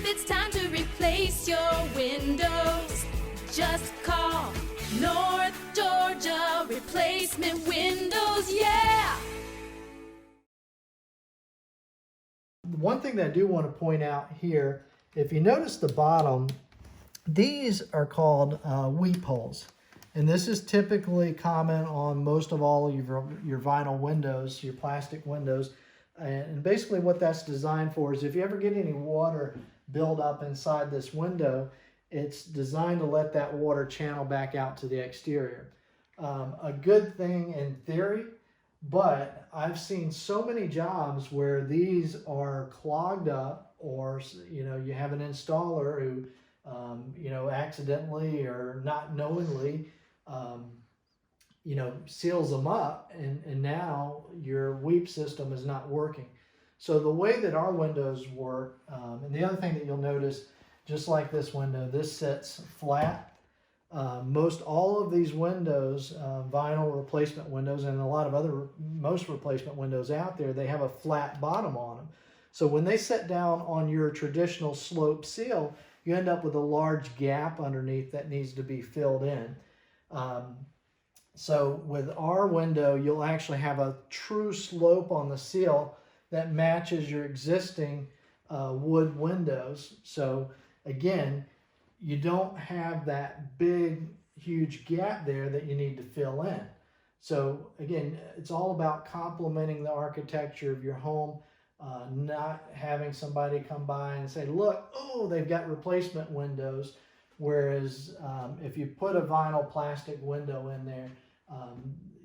it's time to replace your windows, just call North Georgia Replacement Windows, yeah! One thing that I do want to point out here, if you notice the bottom, these are called weep holes. And this is typically common on most of all your vinyl windows, your plastic windows. And basically what that's designed for is if you ever get any water build up inside this window, it's designed to let that water channel back out to the exterior. A good thing in theory, but I've seen so many jobs where these are clogged up, or you have an installer who accidentally or not knowingly seals them up, and now your weep system is not working. So the way that our windows work, and the other thing that you'll notice, just like this window, this sits flat. Most all of these windows, vinyl replacement windows, and a lot of most replacement windows out there, they have a flat bottom on them. So when they set down on your traditional slope seal, you end up with a large gap underneath that needs to be filled in. So with our window, you'll actually have a true slope on the seal that matches your existing wood windows. So again, you don't have that big, huge gap there that you need to fill in. So again, it's all about complementing the architecture of your home, not having somebody come by and say, look, oh, they've got replacement windows. Whereas if you put a vinyl plastic window in there,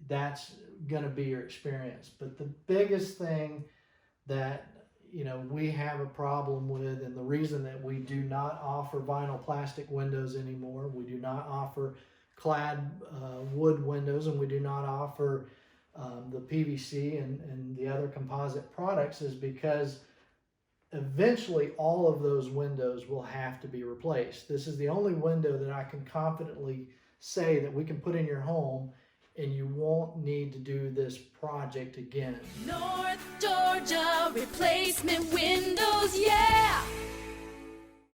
that's going to be your experience. But the biggest thing that we have a problem with, and the reason that we do not offer vinyl plastic windows anymore, we do not offer clad wood windows, and we do not offer the PVC and the other composite products, is because eventually all of those windows will have to be replaced. This is the only window that I can confidently say that we can put in your home and you won't need to do this project again. North Georgia Replacement Windows, yeah!